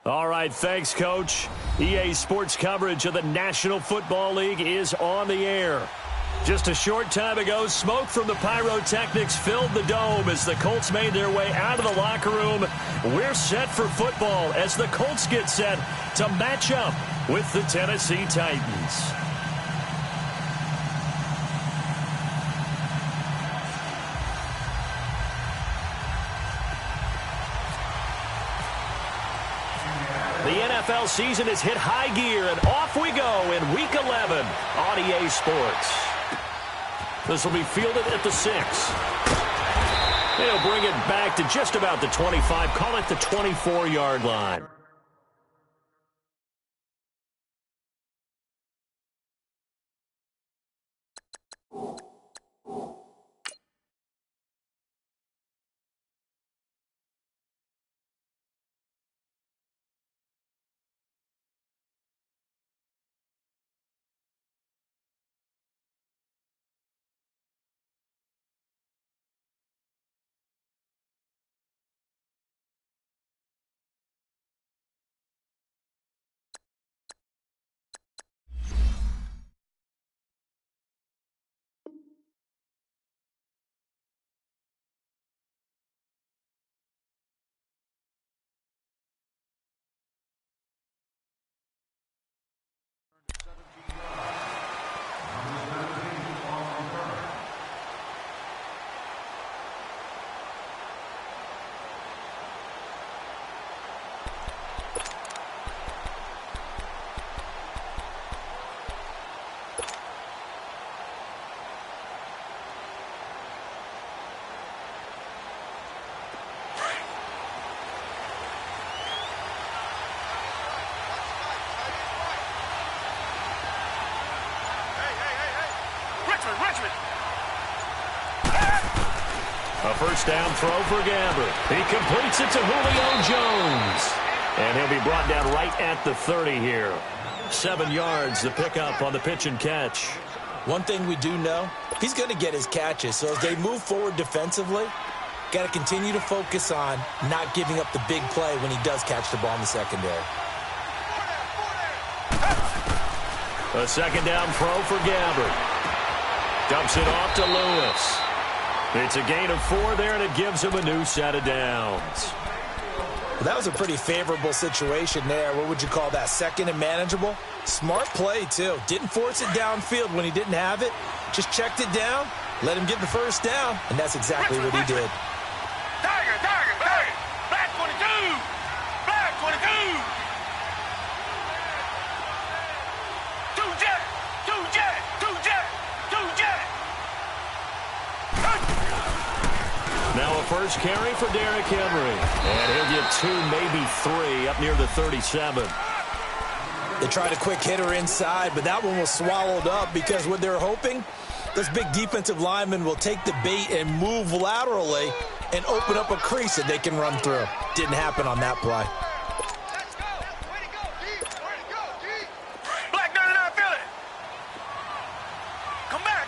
All right, thanks, Coach. EA Sports coverage of the National Football League is on the air. Just a short time ago, smoke from the pyrotechnics filled the dome as the Colts made their way out of the locker room. We're set for football as the Colts get set to match up with the Tennessee Titans. The NFL season has hit high gear, and off we go in Week 11 on EA Sports. This will be fielded at the 6. They'll bring it back to just about the 25, call it the 24-yard line. A first down throw for Gabbert. He completes it to Julio Jones. And he'll be brought down right at the 30 here. 7 yards, the pickup on the pitch and catch. One thing we do know, he's going to get his catches. So as they move forward defensively, got to continue to focus on not giving up the big play when he does catch the ball in the secondary. A second down throw for Gabbert. Dumps it off to Lewis. It's a gain of 4 there, and it gives him a new set of downs. Well, that was a pretty favorable situation there. What would you call that? Second and manageable? Smart play, too. Didn't force it downfield when he didn't have it. Just checked it down, let him get the first down, and that's exactly what he did. Tiger, Black 22! Black 22! Two jet! Now a first carry for Derrick Henry. And he'll get 2, maybe 3, up near the 37. They tried a quick hitter inside, but that one was swallowed up because what they're hoping, this big defensive lineman will take the bait and move laterally and open up a crease that they can run through. Didn't happen on that play. Black 99 Philly! Come back!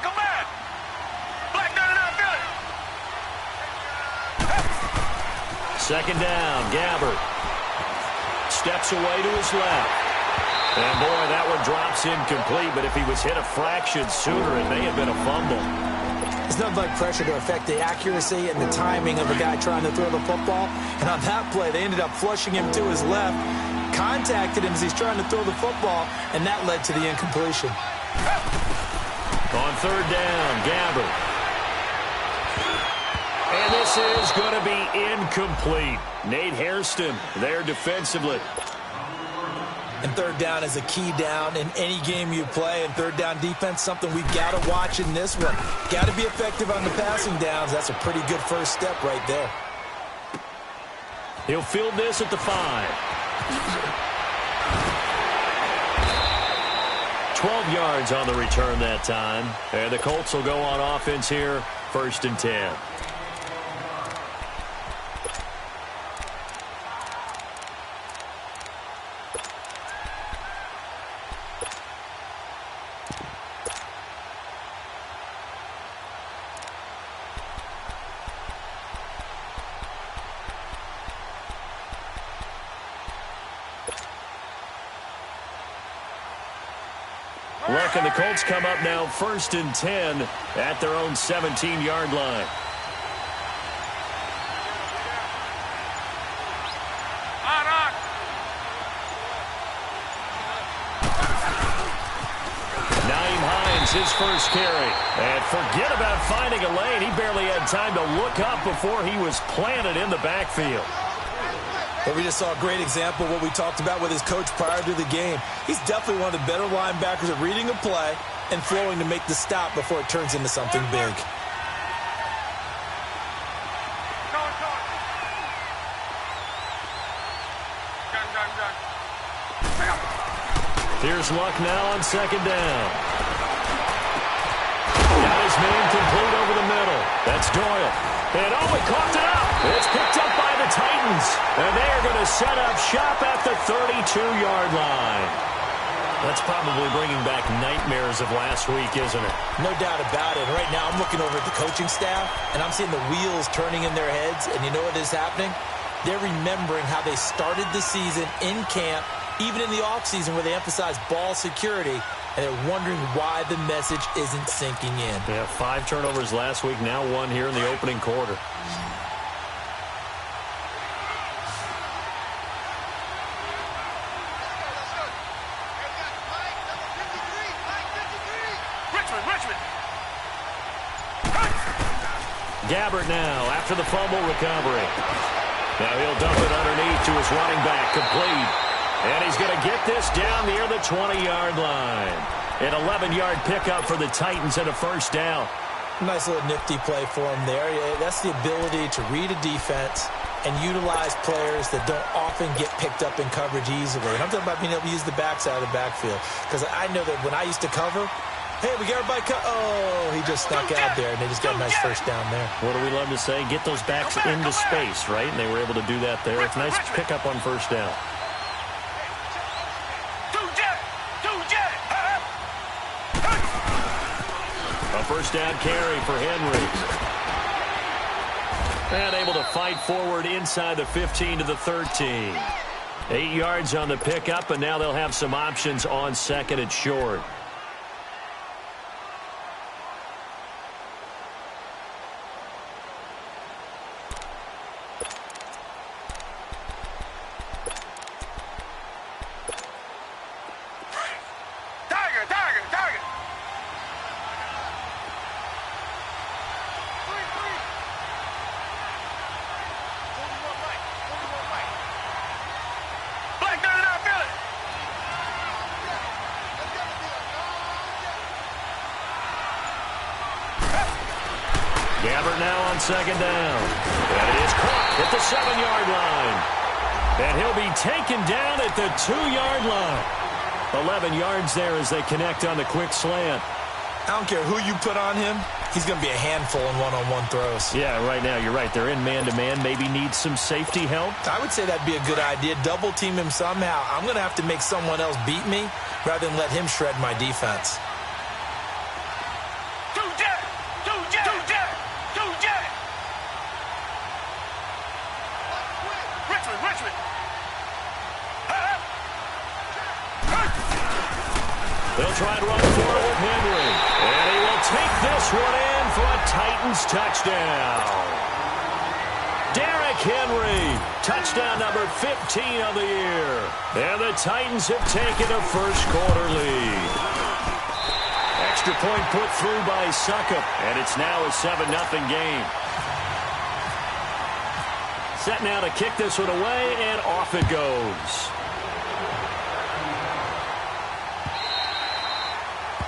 Black 99 Philly! Second down, Gabbert. Steps away to his left. And boy, that one drops incomplete, but if he was hit a fraction sooner, it may have been a fumble. It's nothing like pressure to affect the accuracy and the timing of a guy trying to throw the football. And on that play, they ended up flushing him to his left, contacted him as he's trying to throw the football, and that led to the incompletion. On third down, Gabbert. And this is going to be incomplete. Nate Hairston there defensively. And third down is a key down in any game you play. And third down defense, something we've got to watch in this one. Got to be effective on the passing downs. That's a pretty good first step right there. He'll field this at the 5. 12 yards on the return that time. And the Colts will go on offense here, 1st and 10. Look, and the Colts come up now 1st and 10 at their own 17-yard line. His first carry. And forget about finding a lane. He barely had time to look up before he was planted in the backfield. But we just saw a great example of what we talked about with his coach prior to the game. He's definitely one of the better linebackers at reading a play and flowing to make the stop before it turns into something big. Here's Luck now on 2nd down. Got his man complete over the middle. That's Doyle. And he coughed it up. It's picked up by the Titans. And they are going to set up shop at the 32-yard line. That's probably bringing back nightmares of last week, isn't it? No doubt about it. Right now I'm looking over at the coaching staff, and I'm seeing the wheels turning in their heads. And you know what is happening? They're remembering how they started the season in camp, even in the offseason where they emphasized ball security, and they're wondering why the message isn't sinking in. Yeah, 5 turnovers last week, now 1 here in the opening quarter. Gabbert now after the fumble recovery. Now he'll dump it underneath to his running back, complete. And he's going to get this down near the 20-yard line. An 11-yard pickup for the Titans and a first down. Nice little nifty play for him there. That's the ability to read a defense and utilize players that don't often get picked up in coverage easily. And I'm talking about being able to use the backside of the backfield. Because I know that when I used to cover, hey, we got everybody oh, he just snuck out there, and they just got a nice first down there. What do we love to say? Get those backs into space, right? And they were able to do that there. It's a nice pickup on first down. A first down carry for Henry. And able to fight forward inside the 15 to the 13. 8 yards on the pickup, and now they'll have some options on 2nd and short. Gabbert now on 2nd down. And it is caught at the 7-yard line. And he'll be taken down at the 2-yard line. 11 yards there as they connect on the quick slant. I don't care who you put on him. He's going to be a handful in one-on-one throws. Yeah, right now you're right. They're in man-to-man. Maybe need some safety help. I would say that'd be a good idea. Double team him somehow. I'm going to have to make someone else beat me rather than let him shred my defense. They'll try and run for it with Henry. And he will take this one in for a Titans touchdown. Derrick Henry, touchdown number 15 of the year. And the Titans have taken a first-quarter lead. Extra point put through by Succop, and it's now a 7-0 game. Set now to kick this one away, and off it goes.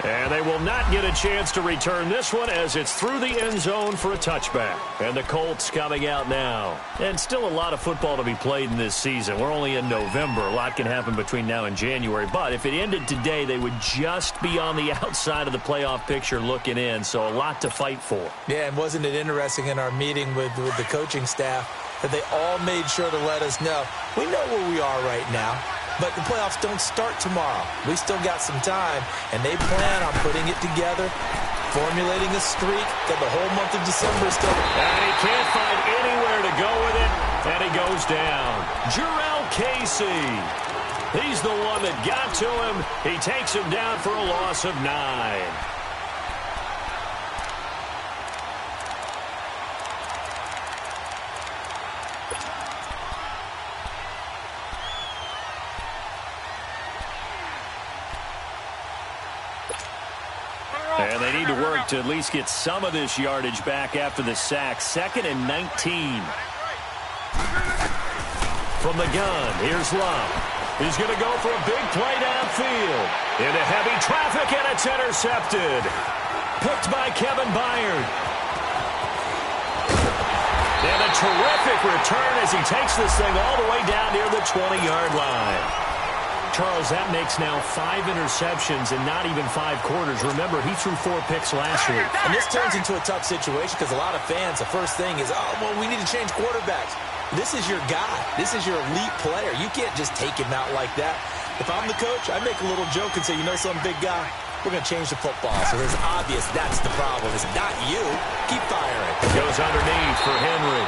And they will not get a chance to return this one as it's through the end zone for a touchback. And the Colts coming out now. And still a lot of football to be played in this season. We're only in November. A lot can happen between now and January. But if it ended today, they would just be on the outside of the playoff picture looking in. So a lot to fight for. Yeah, and wasn't it interesting in our meeting with the coaching staff that they all made sure to let us know, we know where we are right now. But the playoffs don't start tomorrow. We still got some time, and they plan on putting it together, formulating a streak, got the whole month of December still. And he can't find anywhere to go with it, and he goes down. Jurrell Casey. He's the one that got to him. He takes him down for a loss of 9. And they need to work to at least get some of this yardage back after the sack. 2nd and 19. From the gun, here's Love. He's going to go for a big play downfield. Into heavy traffic, and it's intercepted. Picked by Kevin Byard. And a terrific return as he takes this thing all the way down near the 20-yard line. Charles, that makes now 5 interceptions and not even 5 quarters. Remember, he threw 4 picks last week. And this turns into a tough situation because a lot of fans, the first thing is, oh, well, we need to change quarterbacks. This is your guy. This is your elite player. You can't just take him out like that. If I'm the coach, I make a little joke and say, you know some big guy? We're going to change the football. So it's obvious that's the problem. It's not you. Keep firing. Goes underneath for Henry.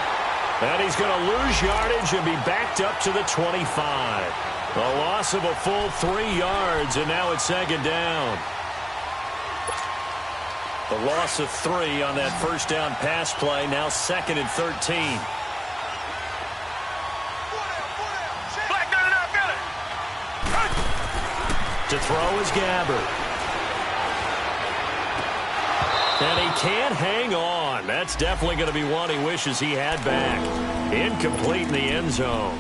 And he's going to lose yardage and be backed up to the 25. A loss of a full 3 yards, and now it's 2nd down. The loss of 3 on that first down pass play, now 2nd and 13. To throw is Gabbert. And he can't hang on. That's definitely going to be one he wishes he had back. Incomplete in the end zone.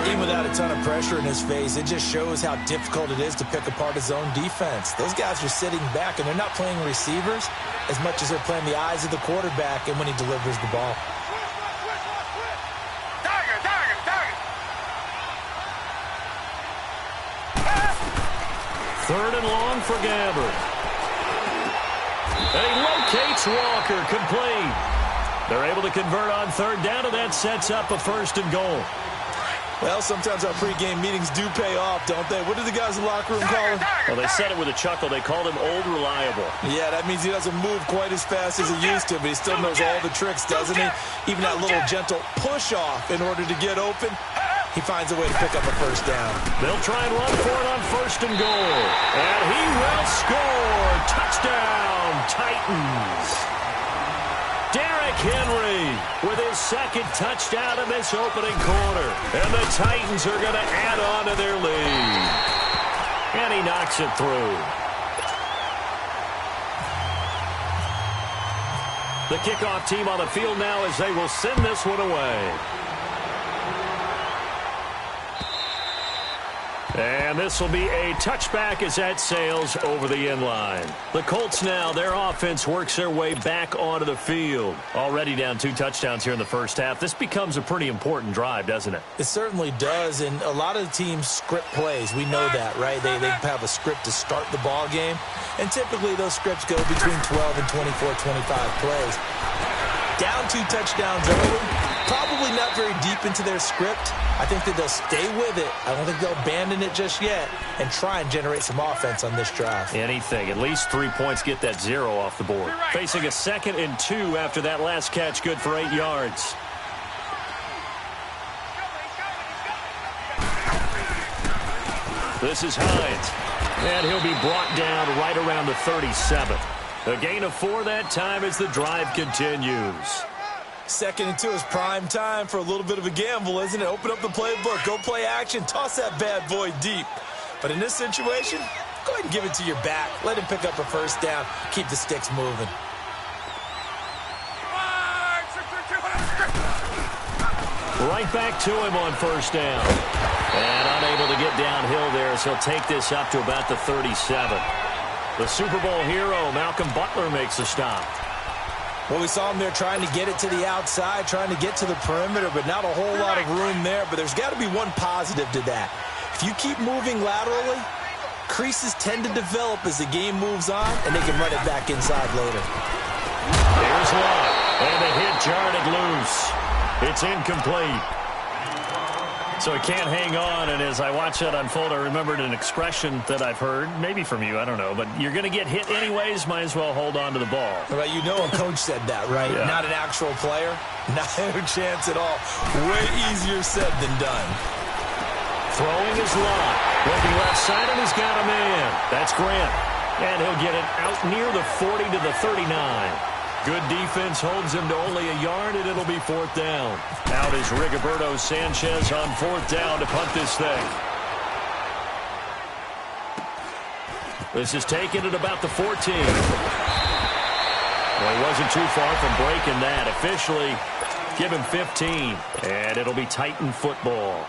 Even without a ton of pressure in his face, it just shows how difficult it is to pick apart his own defense. Those guys are sitting back, and they're not playing receivers as much as they're playing the eyes of the quarterback and when he delivers the ball. Third and long for Gabbert. And he locates Walker, complete. They're able to convert on 3rd down, and that sets up a 1st and goal. Well, sometimes our pregame meetings do pay off, don't they? What do the guys in the locker room call him? Well, they said it with a chuckle. They called him Old Reliable. Yeah, that means he doesn't move quite as fast as he used to, but he still knows all the tricks, doesn't he? Even that little gentle push-off in order to get open. He finds a way to pick up a 1st down. They'll try and run for it on 1st and goal. And he will score. Touchdown, Titans. Derrick Henry with his 2nd touchdown in this opening quarter. And the Titans are going to add on to their lead. And he knocks it through. The kickoff team on the field now as they will send this one away. And this will be a touchback as that sails over the end line. The Colts now, their offense works their way back onto the field. Already down 2 touchdowns here in the first half. This becomes a pretty important drive, doesn't it? It certainly does, and a lot of the teams script plays. We know that, right? They have a script to start the ball game, and typically those scripts go between 12 and 24, 25 plays. Down 2 touchdowns early, probably not very deep into their script. I think that they'll stay with it. I don't think they'll abandon it just yet and try and generate some offense on this drive. Anything. At least 3 points, get that 0 off the board. Facing a 2nd and 2 after that last catch, good for 8 yards. This is Hines. And he'll be brought down right around the 37. A gain of 4 that time as the drive continues. 2nd and 2 is prime time for a little bit of a gamble, isn't it? Open up the playbook, go play action, toss that bad boy deep. But in this situation, go ahead and give it to your back. Let him pick up a 1st down, keep the sticks moving. Right back to him on 1st down. And unable to get downhill there, so he'll take this up to about the 37. The Super Bowl hero, Malcolm Butler, makes a stop. Well, we saw him there trying to get it to the outside, trying to get to the perimeter, but not a whole lot of room there. But there's got to be one positive to that. If you keep moving laterally, creases tend to develop as the game moves on, and they can run it back inside later. Here's Love, and the hit jarred it loose. It's incomplete. So he can't hang on, and as I watch that unfold, I remembered an expression that I've heard, maybe from you, I don't know, but you're going to get hit anyways, might as well hold on to the ball. Well, you know a coach said that, right? Yeah. Not an actual player. Not a chance at all. Way easier said than done. Throwing his lob. Looking left side, and he's got a man. That's Grant. And he'll get it out near the 40 to the 39. Good defense holds him to only a yard, and it'll be 4th down. Out is Rigoberto Sanchez on 4th down to punt this thing. This is taken at about the 14. Well, he wasn't too far from breaking that. Officially, give him 15. And it'll be Titan football.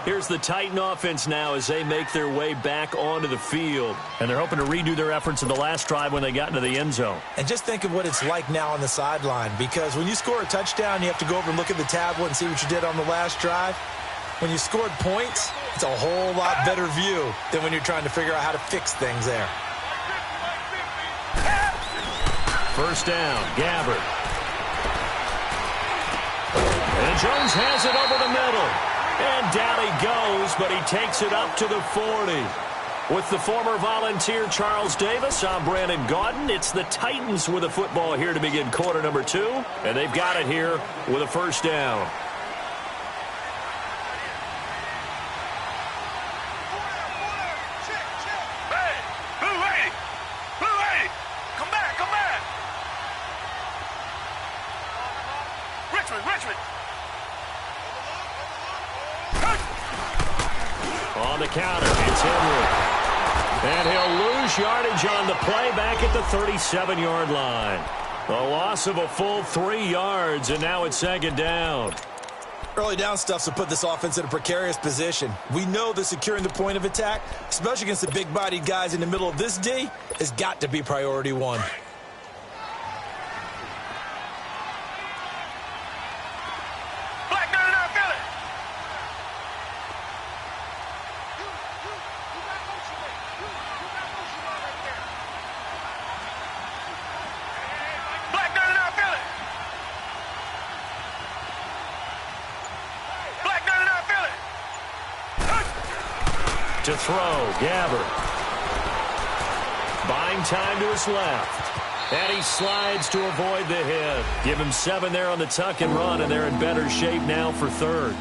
Here's the Titan offense now as they make their way back onto the field. And they're hoping to redo their efforts in the last drive when they got into the end zone. And just think of what it's like now on the sideline, because when you score a touchdown, you have to go over and look at the tablet and see what you did on the last drive. When you scored points, it's a whole lot better view than when you're trying to figure out how to fix things there. First down, Gabbard. And Jones has it over the middle. And down he goes, but he takes it up to the 40. With the former Volunteer Charles Davis, I'm Brandon Gaudin. It's the Titans with a football here to begin quarter number 2. And they've got it here with a first down. On the counter, it's Henry. And he'll lose yardage on the play back at the 37-yard line. A loss of a full 3 yards, and now it's 2nd down. Early down stuff to put this offense in a precarious position. We know that securing the point of attack, especially against the big-bodied guys in the middle of this D, has got to be priority 1. To throw, Gabbard. Buying time to his left. And he slides to avoid the hit. Give him 7 there on the tuck and run, and they're in better shape now for 3rd.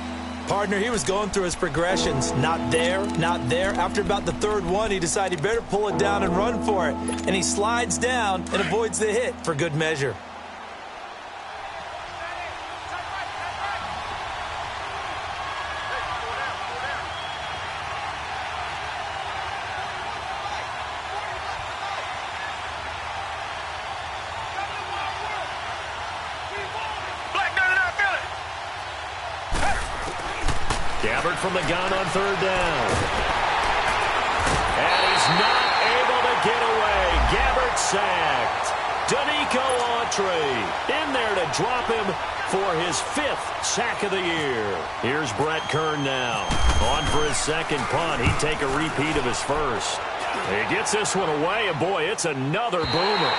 Partner, he was going through his progressions. Not there, not there. After about the 3rd one, he decided he better pull it down and run for it. And he slides down and avoids the hit for good measure. Gabbard from the gun on 3rd down. And he's not able to get away. Gabbard sacked. Danico Autry in there to drop him for his 5th sack of the year. Here's Brett Kern now. On for his 2nd punt. He'd take a repeat of his 1st. He gets this one away, and boy, it's another boomer.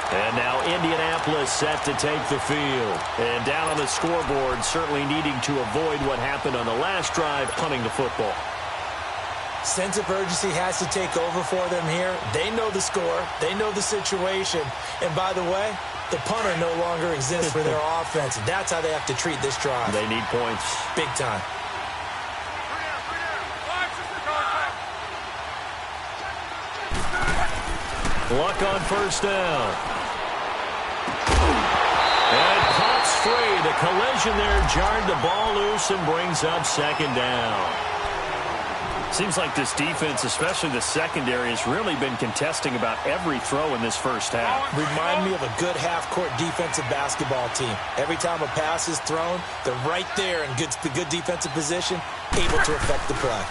And now Indianapolis set to take the field. And down on the scoreboard, certainly needing to avoid what happened on the last drive, punting the football. Sense of urgency has to take over for them here. They know the score. They know the situation. And by the way, the punter no longer exists for their offense. That's how they have to treat this drive. They need points. Big time. Luck on first down. And pops free. The collision there jarred the ball loose and brings up 2nd down. Seems like this defense, especially the secondary, has really been contesting about every throw in this first half. Remind me of a good half-court defensive basketball team. Every time a pass is thrown, they're right there in good defensive position, able to affect the play.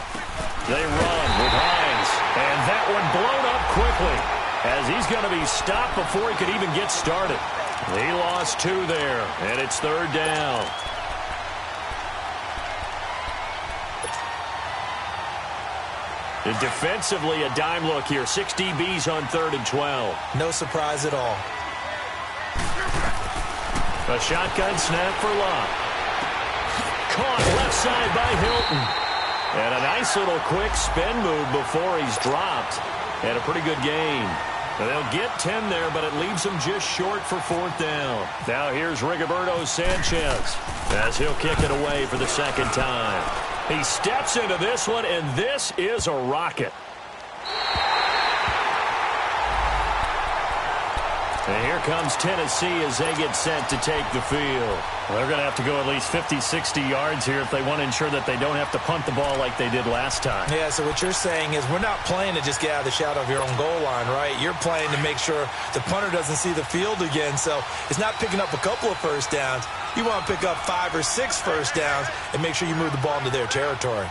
They run with Hines, and that one blown up quickly as he's going to be stopped before he could even get started. He lost 2 there, and it's 3rd down. And defensively, a dime look here. 6 DBs on 3rd and 12. No surprise at all. A shotgun snap for Locke. Caught left side by Hilton. And a nice little quick spin move before he's dropped. And a pretty good gain. They'll get 10 there, but it leaves them just short for 4th down. Now here's Rigoberto Sanchez as he'll kick it away for the 2nd time. He steps into this one, and this is a rocket. And here comes Tennessee as they get set to take the field. Well, they're going to have to go at least 50, 60 yards here if they want to ensure that they don't have to punt the ball like they did last time. Yeah, so what you're saying is we're not playing to just get out of the shadow of your own goal line, right? You're playing to make sure the punter doesn't see the field again. So it's not picking up a couple of first downs. You want to pick up 5 or 6 first downs and make sure you move the ball into their territory.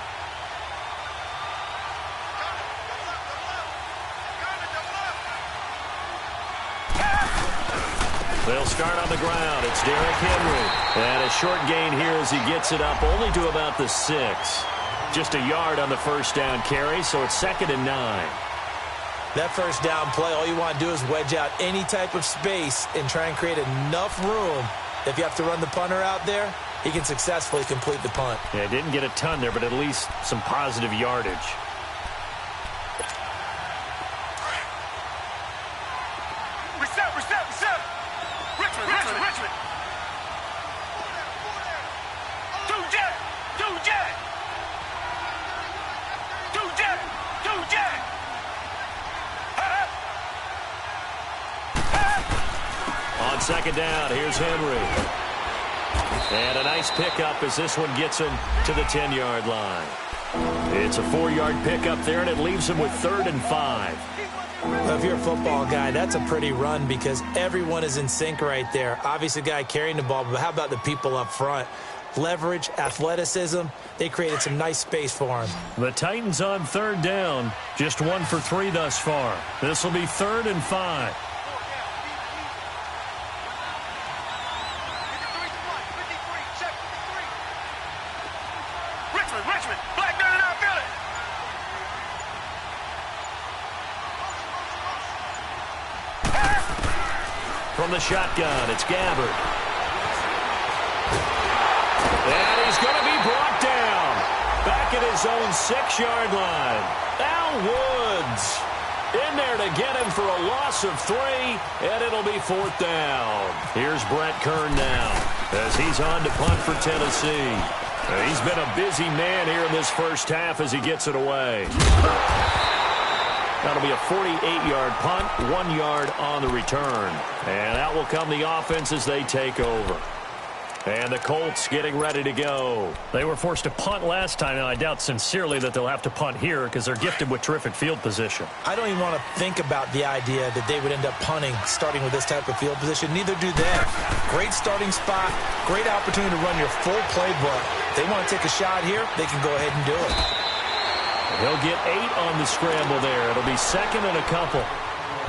They'll start on the ground. It's Derrick Henry. And a short gain here as he gets it up only to about the 6. Just a yard on the first down carry, so it's 2nd and 9. That first down play, all you want to do is wedge out any type of space and try and create enough room. If you have to run the punter out there, he can successfully complete the punt. Yeah, didn't get a ton there, but at least some positive yardage. Reset. Richmond. Two jet. On 2nd down, here's Henry. And a nice pickup as this one gets him to the 10-yard line. It's a 4-yard pickup there, and it leaves him with 3rd and 5. Well, if you're a football guy, that's a pretty run because everyone is in sync right there. Obviously, the guy carrying the ball, but how about the people up front? Leverage, athleticism, they created some nice space for him. The Titans on 3rd down, just 1 for 3 thus far. This will be 3rd and 5. Richmond. Black gun and outfield it. From the shotgun, it's Gabbard. And he's going to be brought down. Back at his own 6-yard line. Al Woods in there to get him for a loss of 3, and it'll be 4th down. Here's Brett Kern now as he's on to punt for Tennessee. He's been a busy man here in this first half as he gets it away. That'll be a 48-yard punt, 1 yard on the return. And out will come the offense as they take over. And the Colts getting ready to go. They were forced to punt last time, and I doubt sincerely that they'll have to punt here because they're gifted with terrific field position. I don't even want to think about the idea that they would end up punting starting with this type of field position. Neither do they. Great starting spot, great opportunity to run your full playbook. They want to take a shot here, they can go ahead and do it. He'll get 8 on the scramble there. It'll be 2nd and a couple.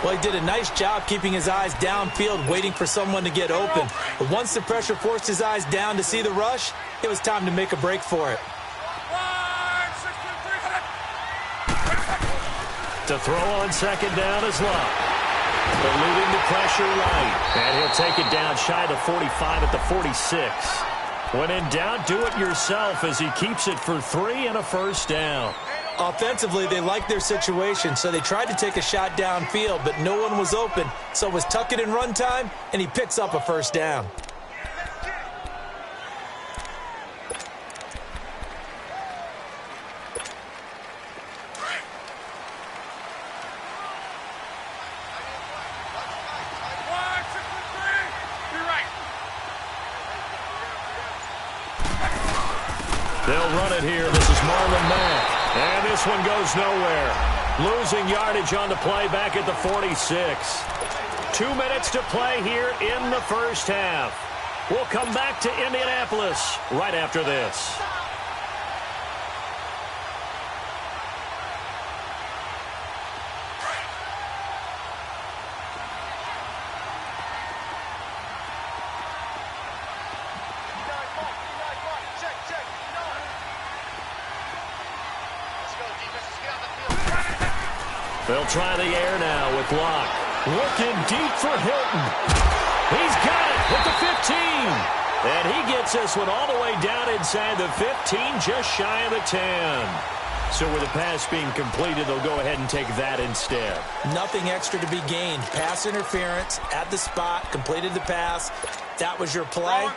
Well, he did a nice job keeping his eyes downfield, waiting for someone to get open. But once the pressure forced his eyes down to see the rush, it was time to make a break for it. To throw on 2nd down is Luck. Eluding the pressure right. And he'll take it down shy of the 45 at the 46. When in doubt, do it yourself as he keeps it for 3 and a first down. Offensively, they liked their situation, so they tried to take a shot downfield, but no one was open. So it was tuck it in run time, and he picks up a first down. They'll run it here. This is Marlon Mack. And this one goes nowhere. Losing yardage on the play back at the 46. 2 minutes to play here in the first half. We'll come back to Indianapolis right after this. They'll try the air now with Locke. Looking deep for Hilton. He's got it at the 15. And he gets this one all the way down inside the 15, just shy of the 10. So with the pass being completed, they'll go ahead and take that instead. Nothing extra to be gained. Pass interference at the spot, completed the pass. That was your play,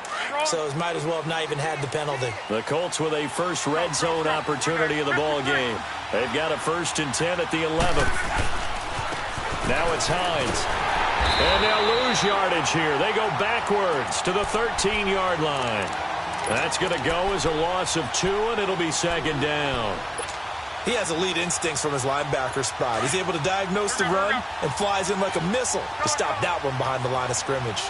so it might as well have not even had the penalty. The Colts with a first red zone opportunity of the ball game. They've got a 1st and 10 at the 11th. Now it's Hines. And they'll lose yardage here. They go backwards to the 13-yard line. That's going to go as a loss of 2, and it'll be 2nd down. He has elite instincts from his linebacker spot. He's able to diagnose the run and flies in like a missile to stop that one behind the line of scrimmage.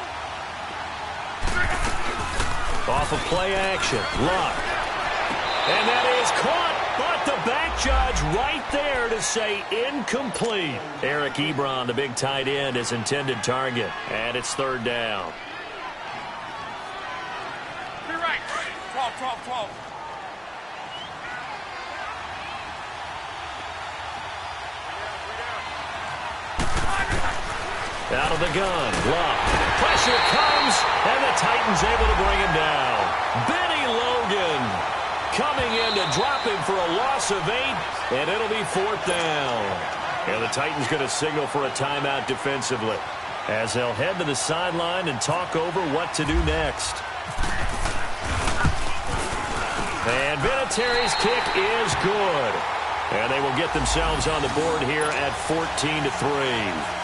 Off of play action, Luck. And that is caught, but the back judge right there to say incomplete. Eric Ebron, the big tight end, his intended target. And it's 3rd down. Be right. 12. Out of the gun, Luck. Pressure comes, and the Titans able to bring him down. Benny Logan coming in to drop him for a loss of 8, and it'll be 4th down. And the Titans going to signal for a timeout defensively as they'll head to the sideline and talk over what to do next. And Vinatieri's kick is good. And they will get themselves on the board here at 14-3.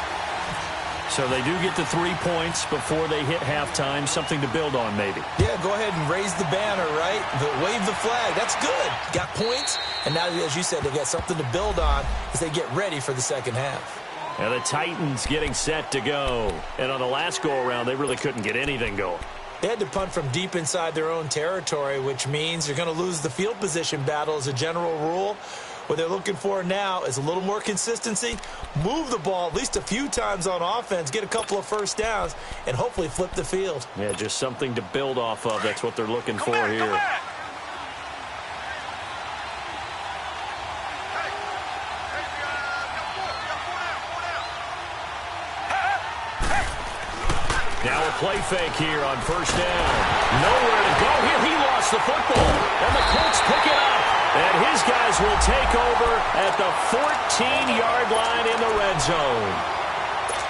So they do get the 3 points before they hit halftime. Something to build on, maybe. Yeah, go ahead and raise the banner, right? Wave the flag. That's good. Got points. And now, as you said, they got something to build on as they get ready for the second half. And the Titans getting set to go. And on the last go-around, they really couldn't get anything going. They had to punt from deep inside their own territory, which means you're going to lose the field position battle as a general rule. What they're looking for now is a little more consistency, move the ball at least a few times on offense, get a couple of first downs, and hopefully flip the field. Yeah, just something to build off of. That's what they're looking for here. Now a play fake here on 1st down. Nowhere to go here. He lost the football, and the Colts pick it up. And his guys will take over at the 14-yard line in the red zone.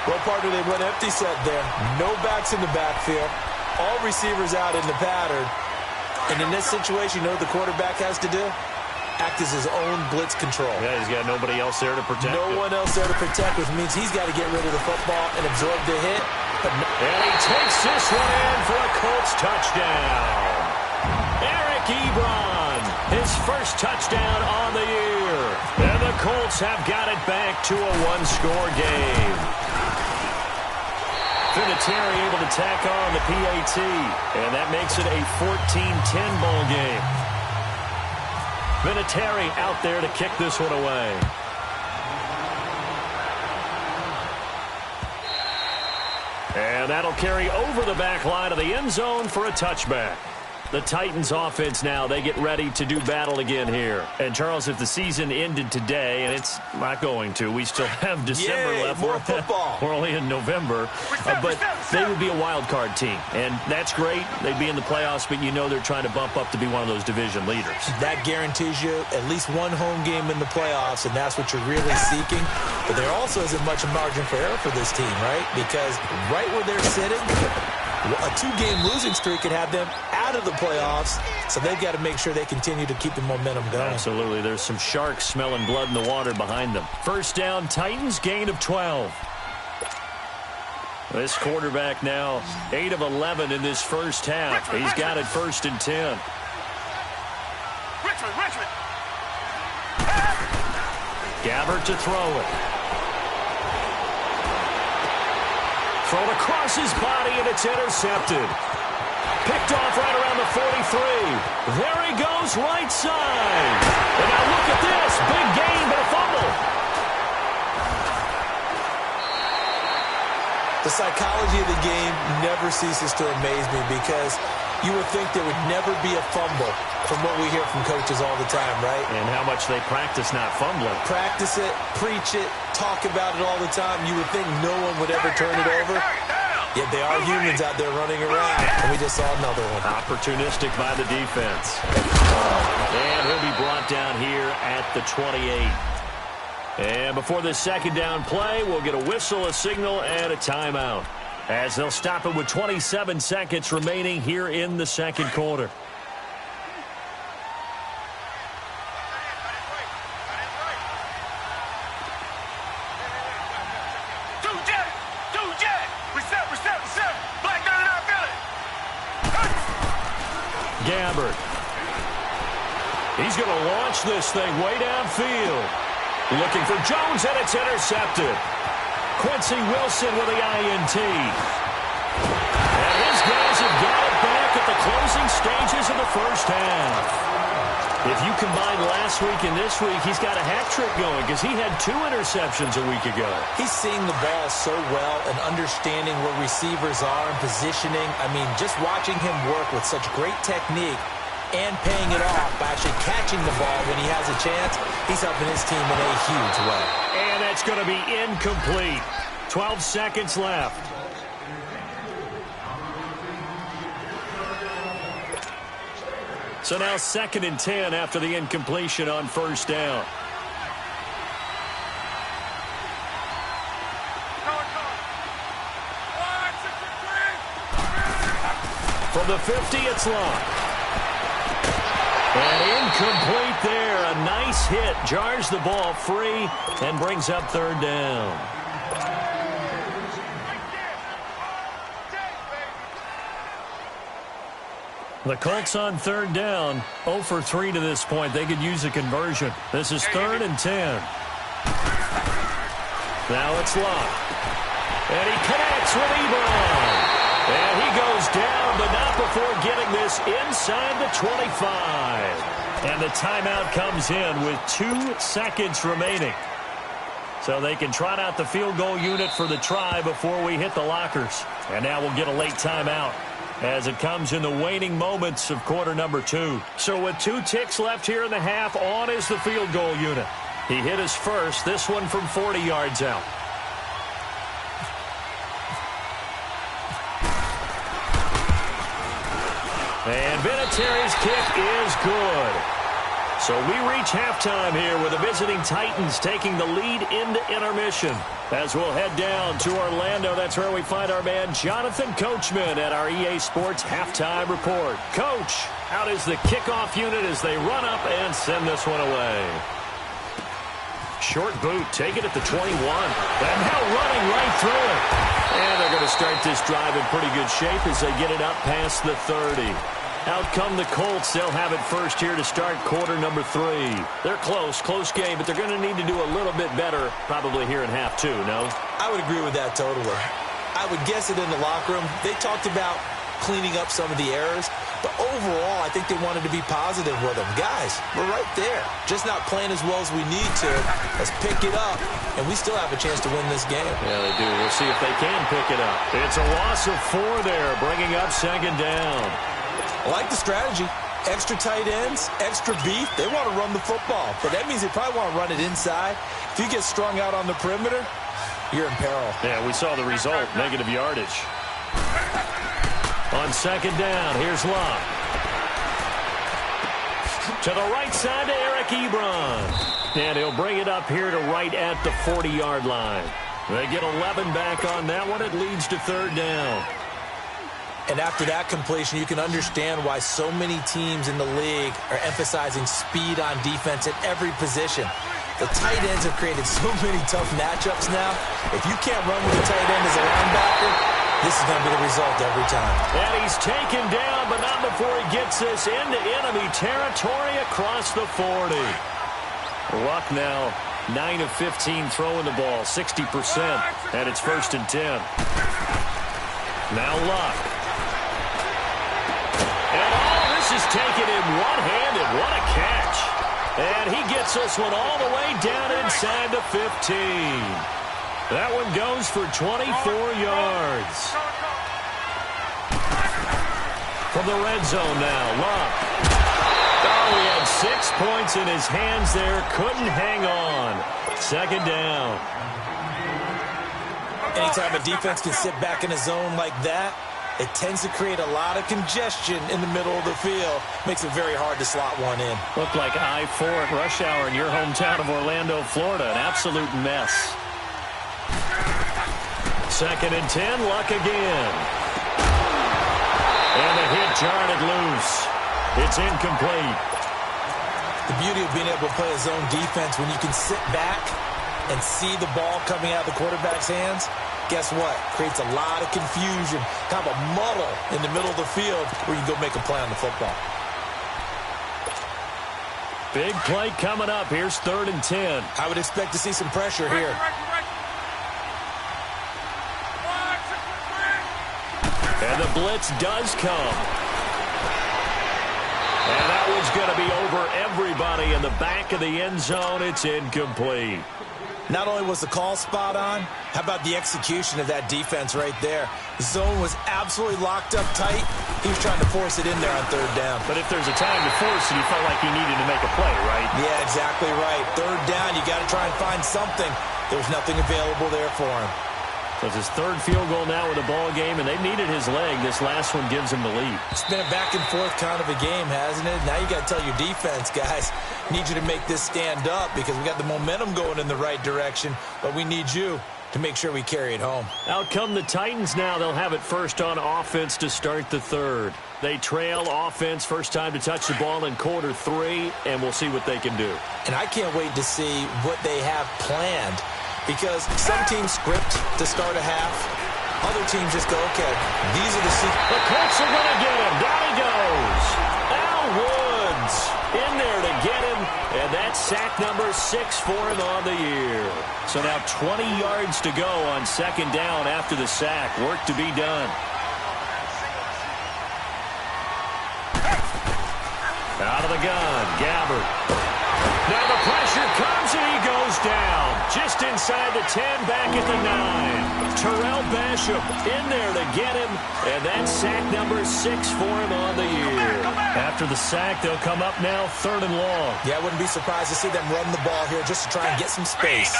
Well, partner, they went empty set there. No backs in the backfield. All receivers out in the pattern. And in this situation, you know what the quarterback has to do? Act as his own blitz control. Yeah, he's got nobody else there to protect him. No one else there to protect, which means he's got to get rid of the football and absorb the hit. And he takes this one in for a Colts touchdown. Eric Ebron, his first touchdown on the year. And the Colts have got it back to a 1-score game. Vinatieri able to tack on the PAT, and that makes it a 14-10 ball game. Vinatieri out there to kick this one away. And that'll carry over the back line of the end zone for a touchback. The Titans offense now, they get ready to do battle again here. And, Charles, if the season ended today, and it's not going to, we still have December left. More football. We're only in November. But they would be a wild card team. And that's great. They'd be in the playoffs, but you know they're trying to bump up to be one of those division leaders. That guarantees you at least one home game in the playoffs, and that's what you're really seeking. But there also isn't much margin for error for this team, right? Because right where they're sitting, a 2-game losing streak could have them out of the playoffs, so they've got to make sure they continue to keep the momentum going. Absolutely. There's some sharks smelling blood in the water behind them. 1st down, Titans, gain of 12. This quarterback now 8 of 11 in this first half. He's got it 1st and 10. Richmond. Gabbert to throw it. Thrown across his body, and it's intercepted. Picked off right around the 43. There he goes, right side. And now look at this. Big gain, but a fumble. The psychology of the game never ceases to amaze me because you would think there would never be a fumble from what we hear from coaches all the time, right? And how much they practice not fumbling. Practice it, preach it, talk about it all the time. You would think no one would ever turn it over. Yeah, they are humans out there running around, and we just saw another one. Opportunistic by the defense. And he'll be brought down here at the 28. And before this second down play, we'll get a whistle, a signal, and a timeout, as they'll stop it with 27 seconds remaining here in the second quarter. Gabbard. He's going to launch this thing way downfield. Looking for Jones, and it's intercepted. Quincy Wilson with the INT. And his guys have got it back at the closing stages of the first half. If you combine last week and this week, he's got a hat trick going because he had 2 interceptions a week ago. He's seeing the ball so well and understanding where receivers are and positioning. I mean, just watching him work with such great technique and paying it off by actually catching the ball when he has a chance, he's helping his team in a huge way. And that's going to be incomplete. 12 seconds left. So now 2nd and 10 after the incompletion on first down. From the 50, it's locked. And incomplete there. A nice hit. Jars the ball free and brings up 3rd down. The Colts on 3rd down, 0 for 3 to this point. They could use a conversion. This is 3rd and 10. Now it's locked. And he connects with Ebron. And he goes down, but not before getting this inside the 25. And the timeout comes in with 2 seconds remaining. So they can trot out the field goal unit for the try before we hit the lockers. And now we'll get a late timeout as it comes in the waning moments of quarter number 2. So with 2 ticks left here in the half, on is the field goal unit. He hit his first, this one from 40 yards out. And Vinatieri's kick is good. So we reach halftime here with the visiting Titans taking the lead into intermission. As we'll head down to Orlando, that's where we find our man Jonathan Coachman at our EA Sports Halftime Report. Coach, out is the kickoff unit as they run up and send this one away. Short boot, take it at the 21. And now running right through it. And they're going to start this drive in pretty good shape as they get it up past the 30. Out come the Colts. They'll have it first here to start quarter number 3. They're close game, but they're going to need to do a little bit better probably here in half 2, no? I would agree with that totally. I would guess it in the locker room. They talked about cleaning up some of the errors, but overall, I think they wanted to be positive with them. Guys, we're right there. Just not playing as well as we need to. Let's pick it up, and we still have a chance to win this game. Yeah, they do. We'll see if they can pick it up. It's a loss of 4 there, bringing up 2nd down. I like the strategy. Extra tight ends, extra beef. They want to run the football, but that means they probably want to run it inside. If you get strung out on the perimeter, you're in peril. Yeah, we saw the result, negative yardage. On 2nd down, here's Locke. To the right side to Eric Ebron. And he'll bring it up here to right at the 40-yard line. They get 11 back on that one. It leads to 3rd down. And after that completion, you can understand why so many teams in the league are emphasizing speed on defense at every position. The tight ends have created so many tough matchups now. If you can't run with the tight end as a linebacker, this is going to be the result every time. And he's taken down, but not before he gets this into enemy territory across the 40. Luck now 9 of 15 throwing the ball, 60%, and it's 1st and 10. Now Luck. And all this is taken in one-handed. What a catch. And he gets this one all the way down inside the 15. That one goes for 24 yards. From the red zone now, Luck. Oh, he had 6 points in his hands there. Couldn't hang on. 2nd down. Anytime a defense can sit back in a zone like that, it tends to create a lot of congestion in the middle of the field. Makes it very hard to slot one in. Looked like I-4 at rush hour in your hometown of Orlando, Florida. An absolute mess. 2nd and 10, Luck again. And the hit jarred it loose. It's incomplete. The beauty of being able to play a zone defense when you can sit back and see the ball coming out of the quarterback's hands, guess what? Creates a lot of confusion, kind of a muddle in the middle of the field where you can go make a play on the football. Big play coming up. Here's 3rd and 10. I would expect to see some pressure here. And the blitz does come. And that one's going to be over everybody in the back of the end zone. It's incomplete. Not only was the call spot on, how about the execution of that defense right there? The zone was absolutely locked up tight. He was trying to force it in there on 3rd down. But if there's a time to force it, he felt like he needed to make a play, right? Yeah, exactly right. 3rd down, you got to try and find something. There was nothing available there for him. So it's his 3rd field goal now in the ball game, and they needed his leg. This last one gives him the lead. It's been a back-and-forth kind of a game, hasn't it? Now you got to tell your defense, guys, need you to make this stand up because we got the momentum going in the right direction, but we need you to make sure we carry it home. Out come the Titans now. They'll have it first on offense to start the 3rd. They trail offense, first time to touch the ball in quarter 3, and we'll see what they can do. And I can't wait to see what they have planned. Because some teams script to start a half. Other teams just go, okay, these are the... The Colts are going to get him. Down he goes. Al Woods in there to get him. And that's sack number 6 for him on the year. So now 20 yards to go on 2nd down after the sack. Work to be done. Out of the gun, Gabbert. Now the pressure comes and he goes down. Just inside the 10, back at the 9. Terrell Basham in there to get him. And that's sack number 6 for him on the year. After the sack, they'll come up now 3rd and long. Yeah, I wouldn't be surprised to see them run the ball here just to try and get some space.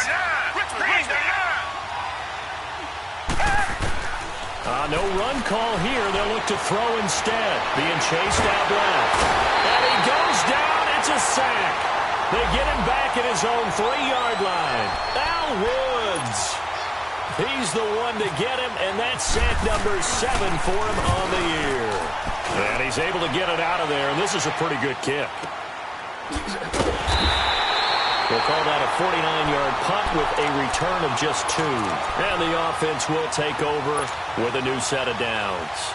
No run call here. They'll look to throw instead. Being chased out left. And he goes down. It's a sack. They get him back at his own 3-yard line. Al Woods. He's the one to get him, and that's sack number 7 for him on the year. And he's able to get it out of there, and this is a pretty good kick. We'll call that a 49-yard punt with a return of just 2. And the offense will take over with a new set of downs.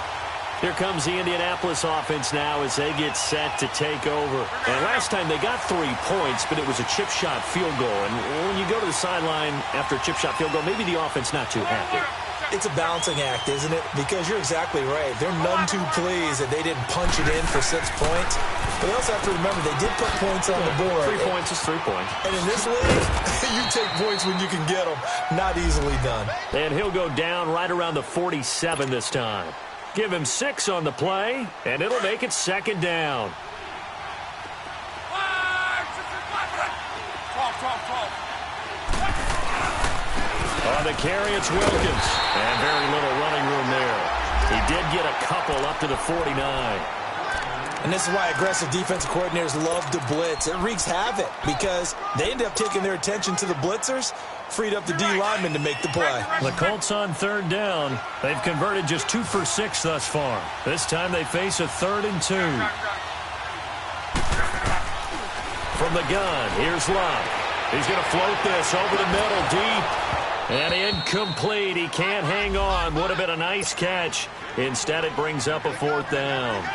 Here comes the Indianapolis offense now as they get set to take over. And last time they got 3 points, but it was a chip shot field goal. And when you go to the sideline after a chip shot field goal, maybe the offense not too happy. It's a balancing act, isn't it? Because you're exactly right. They're none too pleased that they didn't punch it in for 6 points. But they also have to remember they did put points on the board. 3 points is 3 points. And in this league, you take points when you can get them. Not easily done. And he'll go down right around the 47 this time. Give him 6 on the play, and it'll make it 2nd down. 12. On the carry, it's Wilkins. And very little running room there. He did get a couple up to the 49. And this is why aggressive defensive coordinators love to blitz. It wreaks havoc because they end up taking their attention to the blitzers, freed up the D lineman to make the play. The Colts on 3rd down. They've converted just 2 for 6 thus far. This time they face a 3rd and 2. From the gun, here's Luck. He's going to float this over the middle, deep. And incomplete. He can't hang on. Would have been a nice catch. Instead, it brings up a 4th down.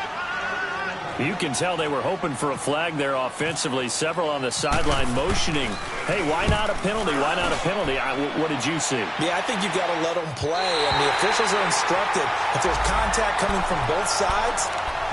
You can tell they were hoping for a flag there offensively. Several on the sideline motioning. Hey, why not a penalty? Why not a penalty? What did you see? Yeah, I think you've got to let them play. And the officials are instructed, if there's contact coming from both sides,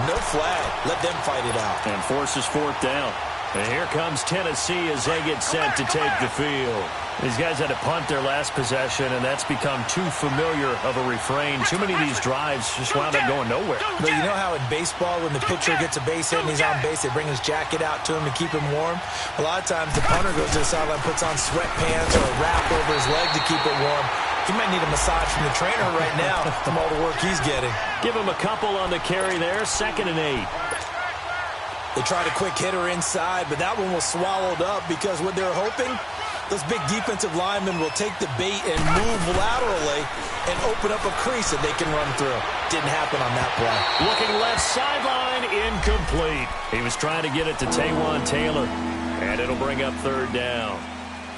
no flag. Let them fight it out. And forces 4th down. And here comes Tennessee as they get set to take the field. These guys had to punt their last possession, and that's become too familiar of a refrain. Too many of these drives just wound up going nowhere. But you know how in baseball, when the pitcher gets a base hit and he's on base, they bring his jacket out to him to keep him warm? A lot of times the punter goes to the sideline, puts on sweatpants or a wrap over his leg to keep it warm. He might need a massage from the trainer right now from all the work he's getting. Give him a couple on the carry there, 2nd and 8. They tried a quick hitter inside, but that one was swallowed up because what they're hoping, those big defensive linemen will take the bait and move laterally and open up a crease that they can run through. Didn't happen on that play. Looking left sideline, incomplete. He was trying to get it to Taywan Taylor, and it'll bring up 3rd down.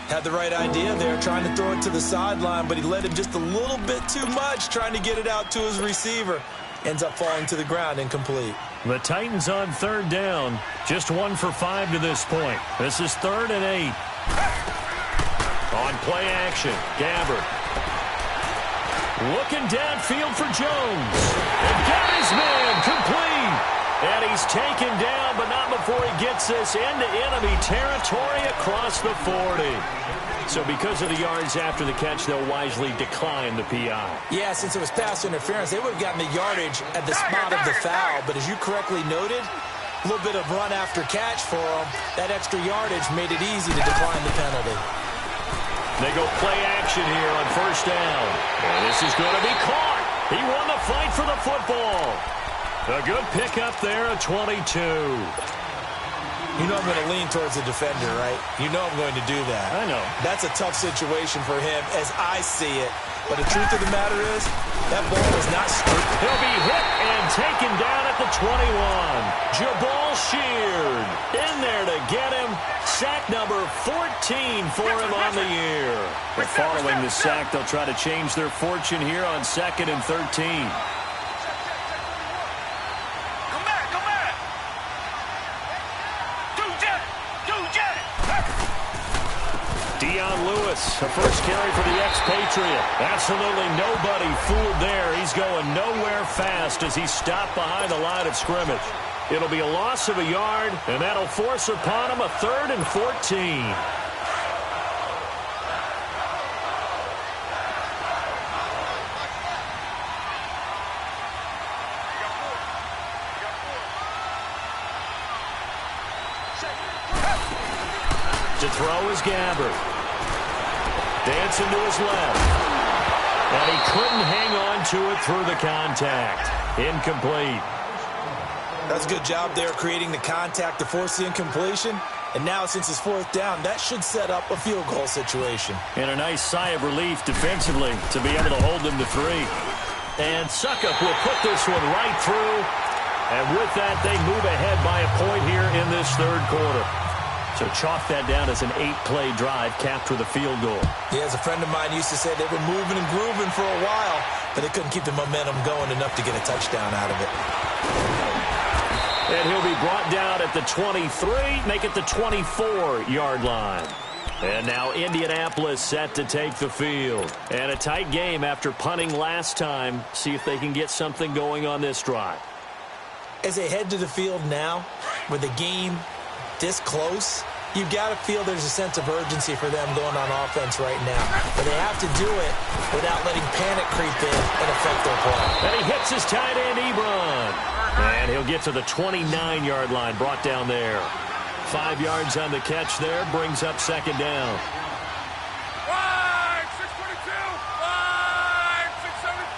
Had the right idea there, trying to throw it to the sideline, but he let him just a little bit too much, trying to get it out to his receiver. Ends up falling to the ground, incomplete. The Titans on 3rd down, just 1 for 5 to this point. This is 3rd and 8. On play action, Gabbard. Looking downfield for Jones. And got his man complete. And he's taken down, but not before he gets this into enemy territory across the 40. So because of the yards after the catch, they'll wisely decline the PI. Yeah, since it was pass interference, they would have gotten the yardage at the spot of the foul. But as you correctly noted, a little bit of run after catch for them. That extra yardage made it easy to decline the penalty. They go play action here on 1st down. And this is going to be caught. He won the fight for the football. A good pickup there at 22. You know I'm going to lean towards the defender, right? You know I'm going to do that. I know. That's a tough situation for him as I see it. But the truth of the matter is, that ball was not straight. He'll be hit and taken down at the 21. Jabal Sheard in there to get him. Sack number 14 for him on the year. But following the sack, they'll try to change their fortune here on 2nd and 13. Dion Lewis, the first carry for the expatriate. Absolutely nobody fooled there. He's going nowhere fast as he's stopped behind the line of scrimmage. It'll be a loss of a yard, and that'll force upon him a 3rd and 14. To throw is Gabbard. Dancing to his left. And he couldn't hang on to it through the contact. Incomplete. That's a good job there creating the contact to force the incompletion. And now since it's 4th down, that should set up a field goal situation. And a nice sigh of relief defensively to be able to hold them to 3. And Suckup will put this one right through. And with that, they move ahead by a point here in this 3rd quarter. So chalk that down as an 8-play drive capped with a field goal. Yeah, as a friend of mine used to say, they were moving and grooving for a while, but they couldn't keep the momentum going enough to get a touchdown out of it. And he'll be brought down at the 23, make it the 24-yard line. And now Indianapolis set to take the field. And a tight game after punting last time. See if they can get something going on this drive. As they head to the field now, with the game this close, you've got to feel there's a sense of urgency for them going on offense right now. But they have to do it without letting panic creep in and affect their play. And he hits his tight end, Ebron. And he'll get to the 29-yard line, brought down there. 5 yards on the catch there, brings up 2nd down. Wide, 622, wide, 674.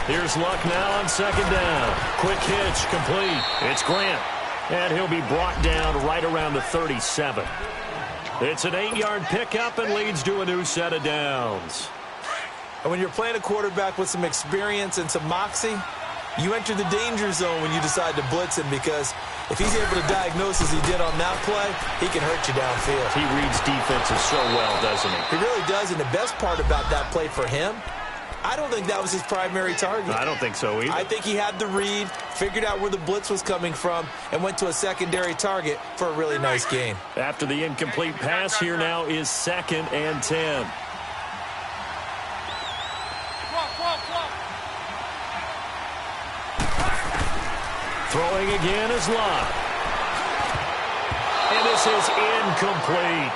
Here's Luck now on 2nd down. Quick hitch, complete. It's Grant. And he'll be brought down right around the 37. It's an 8-yard pickup and leads to a new set of downs. And when you're playing a quarterback with some experience and some moxie, you enter the danger zone when you decide to blitz him, because if he's able to diagnose as he did on that play, he can hurt you downfield. He reads defenses so well, doesn't he? He really does, and the best part about that play for him, I don't think that was his primary target. I don't think so either. I think he had the read, figured out where the blitz was coming from, and went to a secondary target for a really nice gain. After the incomplete pass, here now is 2nd and 10. Throwing again is Locke. And this is incomplete.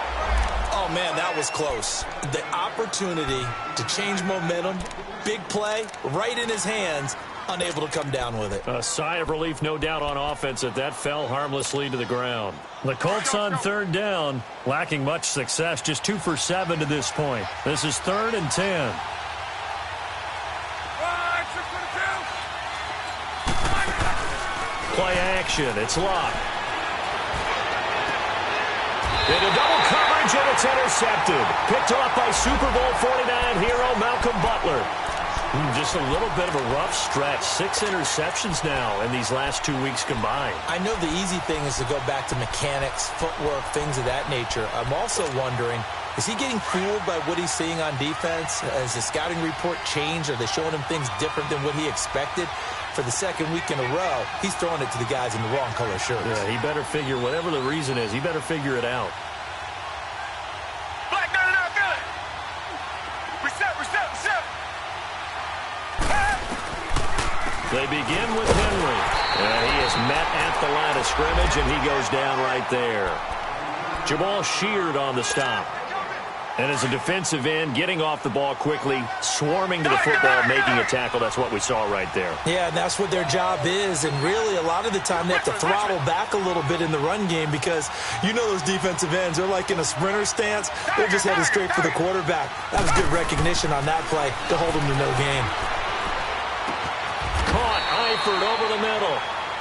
Oh, man, that was close. The opportunity to change momentum, big play, right in his hands, unable to come down with it. A sigh of relief, no doubt, on offense that fell harmlessly to the ground. The Colts on third down, lacking much success, just 2 for 7 to this point. This is 3rd and 10. Play action, it's locked. Into double coverage, and it's intercepted. Picked off by Super Bowl 49 hero Malcolm Butler. Just a little bit of a rough stretch. 6 interceptions now in these last 2 weeks combined. I know the easy thing is to go back to mechanics, footwork, things of that nature. I'm also wondering, is he getting fooled by what he's seeing on defense? Has the scouting report changed? Are they showing him things different than what he expected? For the second week in a row, he's throwing it to the guys in the wrong color shirts. Yeah, he better figure, whatever the reason is, he better figure it out. Black, no, feel it. Reset. They begin with Henry. And he is met at the line of scrimmage, and he goes down right there. Jamal Sheard on the stop. And as a defensive end, getting off the ball quickly, swarming to the football, making a tackle. That's what we saw right there. Yeah, and that's what their job is. And really, a lot of the time, they have to throttle back a little bit in the run game because you know those defensive ends, they're like in a sprinter stance. They're just headed straight for the quarterback. That was good recognition on that play to hold them to no gain. Caught Eifert over the middle.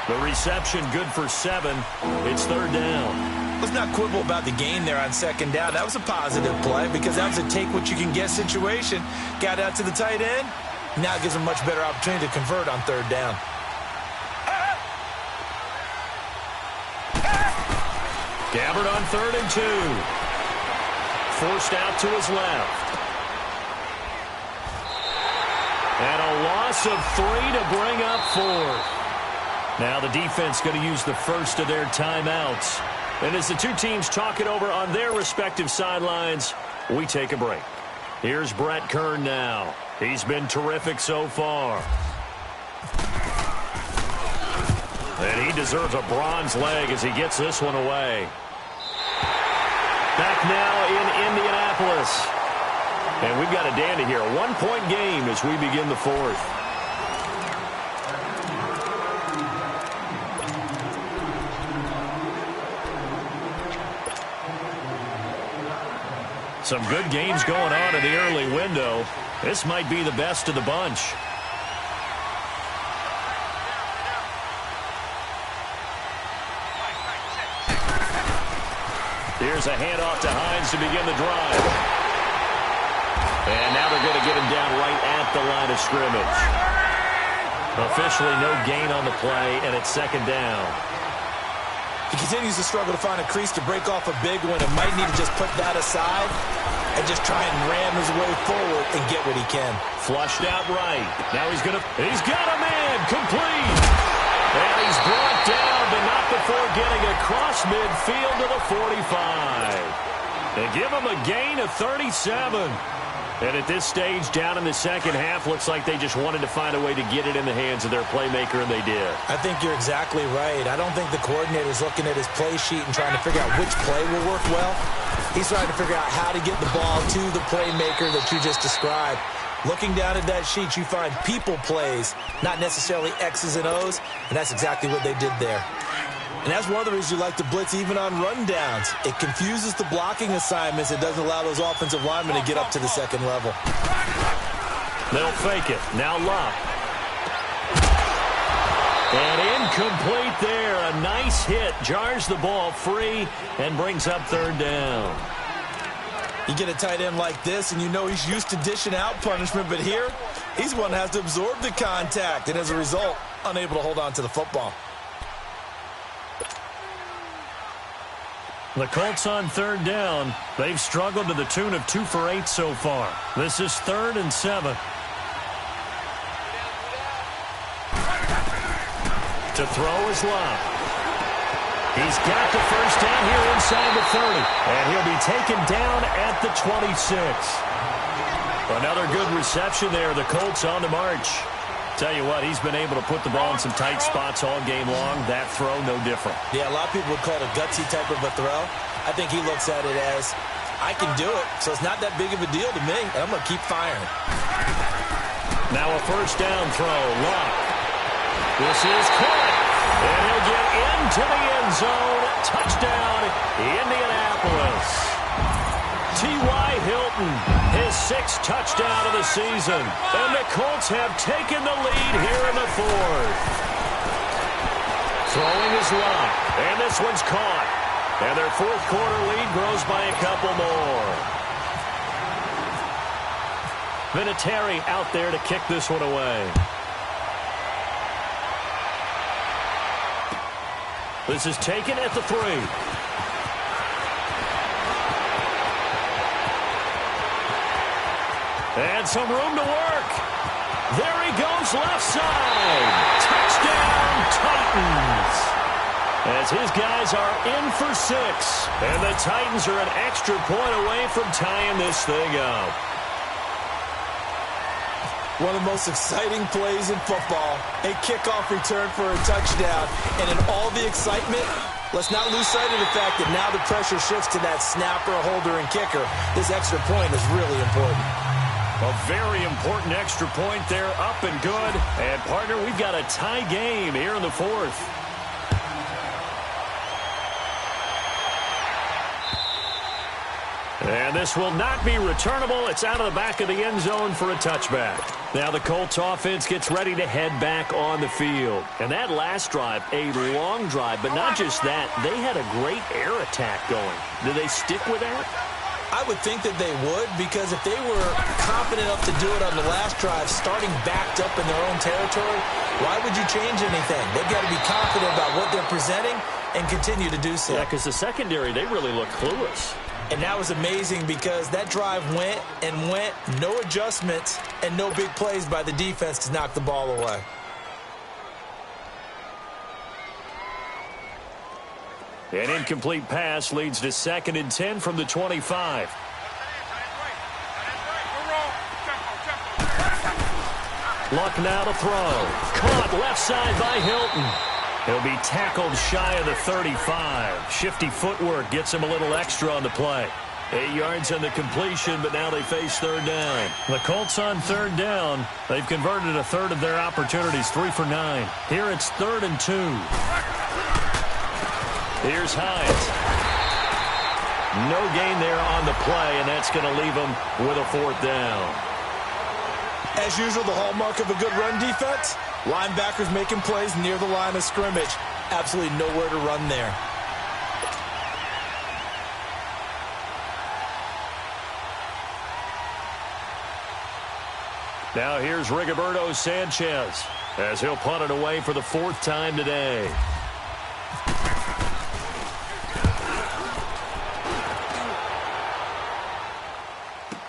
The reception good for 7. It's 3rd down. Let's not quibble about the gain there on 2nd down. That was a positive play because that was a take-what-you-can-get situation. Got out to the tight end. Now it gives them a much better opportunity to convert on 3rd down. Gabbard on 3rd and 2. Forced out to his left. And a loss of 3 to bring up 4th. Now the defense going to use the first of their timeouts. And as the two teams talk it over on their respective sidelines, we take a break. Here's Brett Kern now. He's been terrific so far. And he deserves a bronze leg as he gets this one away. Back now in Indianapolis. And we've got a dandy here. A 1-point game as we begin the 4th. Some good games going on in the early window. This might be the best of the bunch. Here's a handoff to Hines to begin the drive. And now they're going to get him down right at the line of scrimmage. Officially no gain on the play, and it's 2nd down. He continues to struggle to find a crease to break off a big one and might need to just put that aside and just try and ram his way forward and get what he can. Flushed out right. Now he's got a man complete. And he's brought down, but not before getting across midfield to the 45. They give him a gain of 37. And at this stage, down in the second half, looks like they just wanted to find a way to get it in the hands of their playmaker, and they did. I think you're exactly right. I don't think the coordinator's looking at his play sheet and trying to figure out which play will work well. He's trying to figure out how to get the ball to the playmaker that you just described. Looking down at that sheet, you find people plays, not necessarily X's and O's, and that's exactly what they did there. And that's one of the reasons you like to blitz even on rundowns. It confuses the blocking assignments. It doesn't allow those offensive linemen to get up to the second level. They'll fake it. Now Locke. And incomplete there. A nice hit. Jars the ball free and brings up 3rd down. You get a tight end like this, and you know he's used to dishing out punishment. But here, he's one that has to absorb the contact. And as a result, unable to hold on to the football. The Colts on 3rd down. They've struggled to the tune of 2 for 8 so far. This is 3rd and 7. To throw is Locke. He's got the first down here inside the 30. And he'll be taken down at the 26. Another good reception there. The Colts on the march. Tell you what, he's been able to put the ball in some tight spots all game long. That throw, no different. Yeah, a lot of people would call it a gutsy type of a throw. I think he looks at it as, I can do it, so it's not that big of a deal to me, and I'm going to keep firing. Now a first down throw. Locke. This is caught. And he'll get into the end zone. Touchdown, Indianapolis. T.Y. Hilton, his 6th touchdown of the season. And the Colts have taken the lead here in the 4th. Throwing is Lott. And this one's caught. And their 4th quarter lead grows by a couple more. Vinatieri out there to kick this one away. This is taken at the 3. And some room to work. There he goes left side. Touchdown, Titans. As his guys are in for 6. And the Titans are an extra point away from tying this thing up. One of the most exciting plays in football, a kickoff return for a touchdown. And in all the excitement, let's not lose sight of the fact that now the pressure shifts to that snapper, holder, and kicker. This extra point is really important. A very important extra point there, up and good. And, partner, we've got a tie game here in the 4th. And this will not be returnable. It's out of the back of the end zone for a touchback. Now the Colts offense gets ready to head back on the field. And that last drive, a long drive, but not just that. They had a great air attack going. Do they stick with that? I would think that they would, because if they were confident enough to do it on the last drive, starting backed up in their own territory, why would you change anything? They've got to be confident about what they're presenting and continue to do so. Yeah, because the secondary, they really look clueless. And that was amazing because that drive went and went, no adjustments, and no big plays by the defense to knock the ball away. An incomplete pass leads to 2nd and 10 from the 25. Luck now to throw. Caught left side by Hilton. He'll be tackled shy of the 35. Shifty footwork gets him a little extra on the play. 8 yards on the completion, but now they face 3rd down. The Colts on 3rd down. They've converted a third of their opportunities, 3 for 9. Here it's 3rd and 2. Here's Hines. No gain there on the play, and that's going to leave him with a 4th down. As usual, the hallmark of a good run defense, linebackers making plays near the line of scrimmage. Absolutely nowhere to run there. Now here's Rigoberto Sanchez as he'll punt it away for the 4th time today.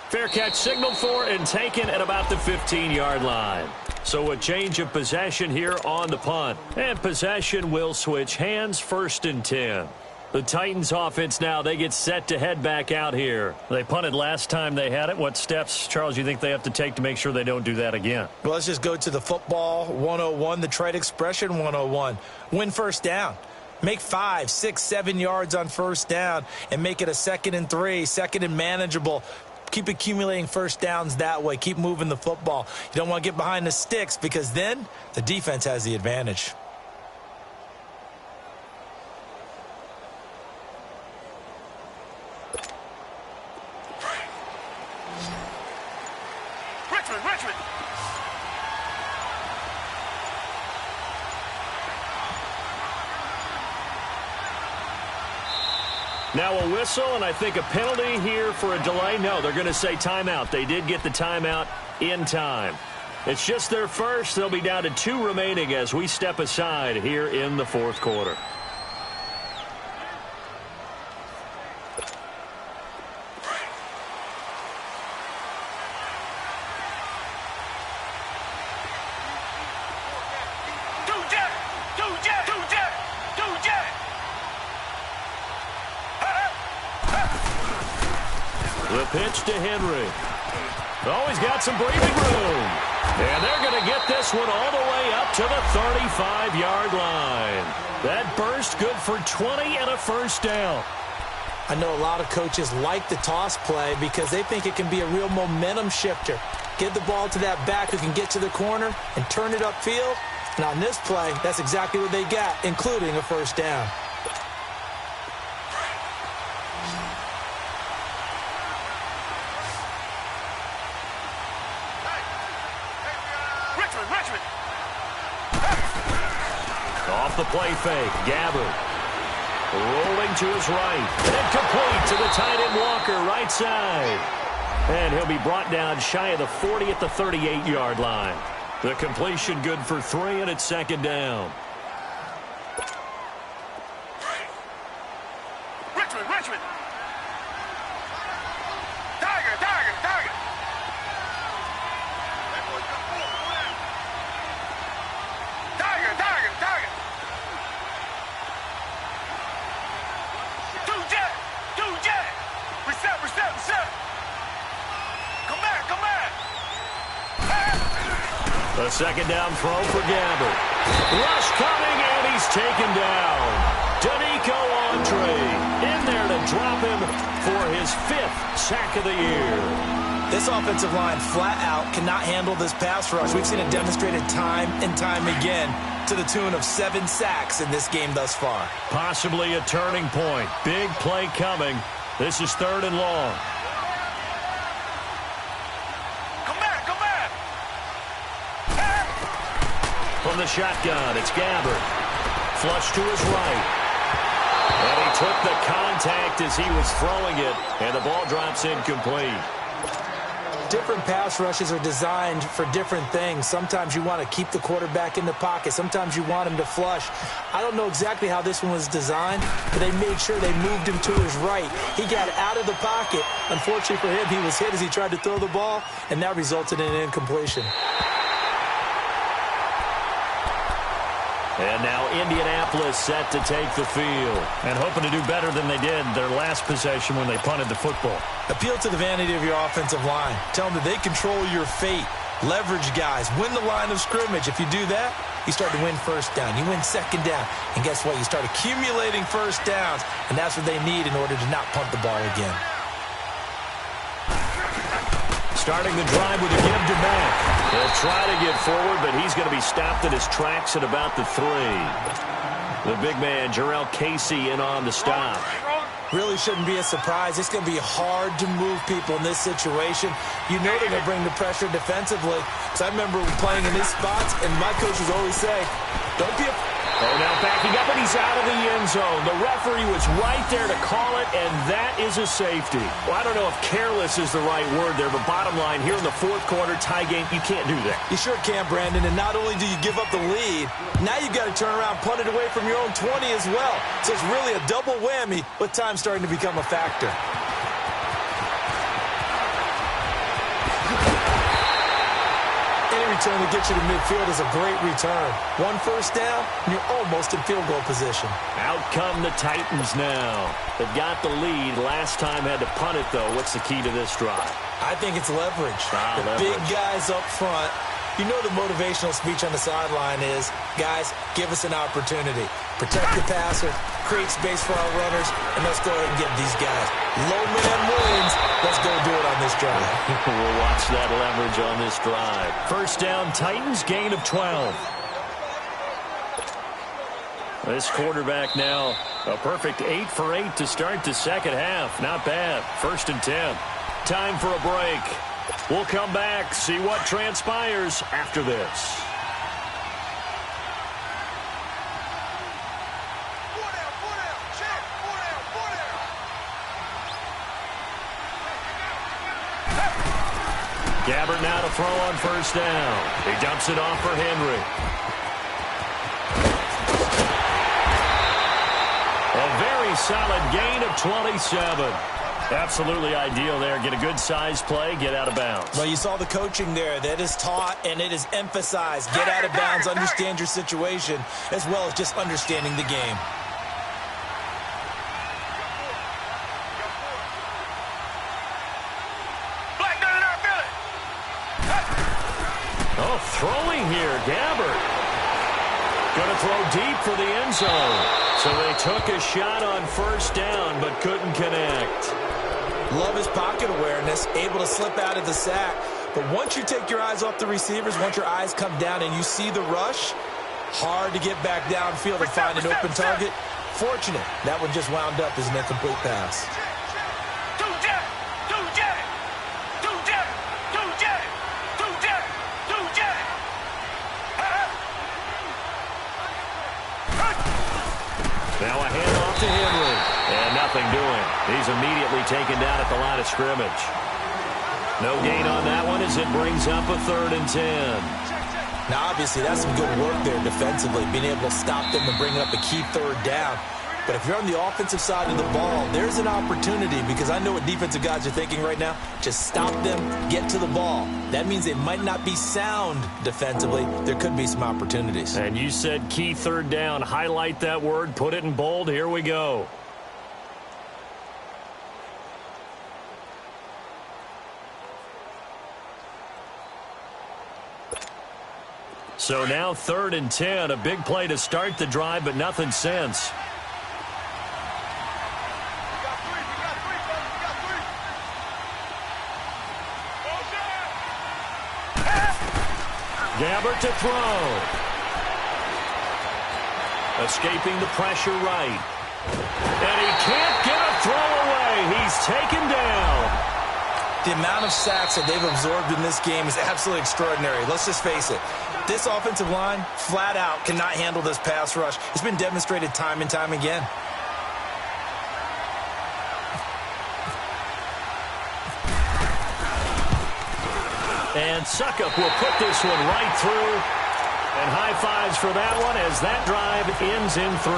Fair catch signaled for and taken at about the 15-yard line. So a change of possession here on the punt. And possession will switch hands, 1st and 10. The Titans offense now, they get set to head back out here. They punted last time they had it. What steps, Charles, you think they have to take to make sure they don't do that again? Well, let's just go to the football 101, the trade expression 101. Win 1st down. Make 5, 6, 7 yards on 1st down and make it a 2nd and 3, 2nd and manageable. Keep accumulating 1st downs that way. Keep moving the football. You don't want to get behind the sticks because then the defense has the advantage. Richmond. Now a whistle, and I think a penalty here for a delay. No, they're going to say timeout. They did get the timeout in time. It's just their first. They'll be down to 2 remaining as we step aside here in the 4th quarter. The pitch to Henry. Oh, he's got some breathing room. And they're going to get this one all the way up to the 35-yard line. That burst good for 20 and a 1st down. I know a lot of coaches like the toss play because they think it can be a real momentum shifter. Get the ball to that back who can get to the corner and turn it upfield. Now, in this play, that's exactly what they got, including a first down. Richmond. Off the play fake, Gabbard. Rolling to his right. And complete to the tight end Walker, right side. And he'll be brought down shy of the 40 at the 38-yard line. The completion good for 3, and it's second down. Richmond. Tiger. Tiger. Two jet. Reset. Come back. A second down throw for Gabbard. Rush coming, and he's taken down. Danico Andre in there to drop him for his 5th sack of the year. This offensive line flat out cannot handle this pass rush. We've seen it demonstrated time and time again to the tune of 7 sacks in this game thus far. Possibly a turning point. Big play coming. This is 3rd and long. Come back. From the shotgun, it's Gabbard. Flush to his right. And he took the contact as he was throwing it, and the ball drops incomplete. Different pass rushes are designed for different things. Sometimes you want to keep the quarterback in the pocket. Sometimes you want him to flush. I don't know exactly how this one was designed, but they made sure they moved him to his right. He got out of the pocket. Unfortunately for him, he was hit as he tried to throw the ball, and that resulted in an incompletion. And now Indianapolis set to take the field and hoping to do better than they did their last possession when they punted the football. Appeal to the vanity of your offensive line. Tell them that they control your fate. Leverage guys. Win the line of scrimmage. If you do that, you start to win first down. You win second down. And guess what? You start accumulating first downs, and that's what they need in order to not punt the ball again. Starting the drive with a give to Mack. He'll try to get forward, but he's going to be stopped in his tracks at about the 3. The big man, Jarrell Casey, in on the stop. Really shouldn't be a surprise. It's going to be hard to move people in this situation. You know they're going to bring the pressure defensively. So I remember playing in these spots, and my coaches always say, don't be afraid. Oh, now backing up, and he's out of the end zone. The referee was right there to call it, and that is a safety. Well, I don't know if careless is the right word there, but bottom line, here in the 4th quarter, tie game, you can't do that. You sure can, Brandon, and not only do you give up the lead, now you've got to turn around, punt it away from your own 20 as well. So it's really a double whammy with time starting to become a factor. Return to get you to midfield is a great return. 1 first down, and you're almost in field goal position. Out come the Titans now. They've got the lead. Last time had to punt it, though. What's the key to this drive? I think it's leverage. The big guys up front. You know the motivational speech on the sideline is, guys, give us an opportunity. Protect the passer, create space for our runners, and let's go ahead and get these guys. Low man wins. Let's go do it on this drive. We'll watch that leverage on this drive. First down, Titans, gain of 12. This quarterback now, a perfect 8 for 8 to start the second half. Not bad. 1st and 10. Time for a break. We'll come back, see what transpires after this. Gabbard now to throw on first down. He dumps it off for Henry. A very solid gain of 27. Absolutely ideal there. Get a good size play, get out of bounds. Well, you saw the coaching there. That is taught and it is emphasized. Get out of bounds, understand your situation, as well as just understanding the game. Oh, throwing here, Gabbard. Going to throw deep for the end zone. So they took a shot on first down, but couldn't connect. Love his pocket awareness, able to slip out of the sack. But once you take your eyes off the receivers, once your eyes come down and you see the rush, Hard to get back downfield and find an open target. Fortunate, that one just wound up as an incomplete pass. Now a handoff to Henry. And nothing doing. He's immediately taken down at the line of scrimmage. No gain on that one as it brings up a 3rd and 10. Now, obviously, that's some good work there defensively, being able to stop them and bring up a key 3rd down. But if you're on the offensive side of the ball, there's an opportunity, because I know what defensive guys are thinking right now. Just stop them, get to the ball. That means they might not be sound defensively. There could be some opportunities. And you said key 3rd down. Highlight that word, put it in bold. Here we go. So now 3rd and 10, a big play to start the drive, but nothing since. Gabbert to throw. Escaping the pressure right. And he can't get a throw away. He's taken down. The amount of sacks that they've absorbed in this game is absolutely extraordinary. Let's just face it. This offensive line, flat out, cannot handle this pass rush. It's been demonstrated time and time again. And Suckup will put this one right through. And high fives for that one as that drive ends in 3.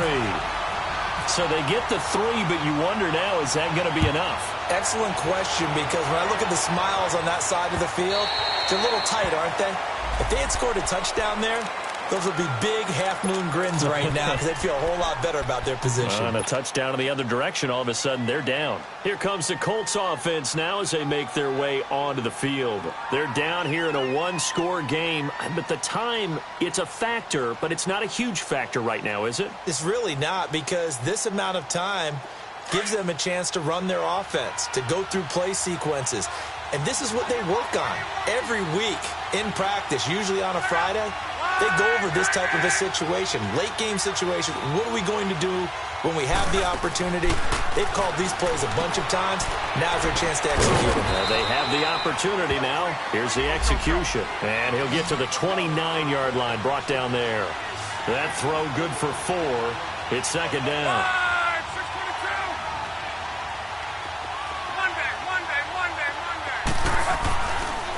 So they get the 3, but you wonder now, is that going to be enough? Excellent question, because when I look at the smiles on that side of the field, they're a little tight, aren't they? If they had scored a touchdown there, those would be big half-moon grins right now, because they'd feel a whole lot better about their position. On a touchdown in the other direction, all of a sudden they're down. Here comes the Colts offense now as they make their way onto the field. They're down here in a one-score game, but the time, it's a factor, but it's not a huge factor right now, is it? It's really not, because this amount of time gives them a chance to run their offense, to go through play sequences. And this is what they work on every week in practice, usually on a Friday. They go over this type of a situation, late game situation. What are we going to do when we have the opportunity? They've called these plays a bunch of times. Now's their chance to execute them. Well, they have the opportunity now. Here's the execution. And he'll get to the 29-yard line, brought down there. That throw good for 4. It's 2nd down.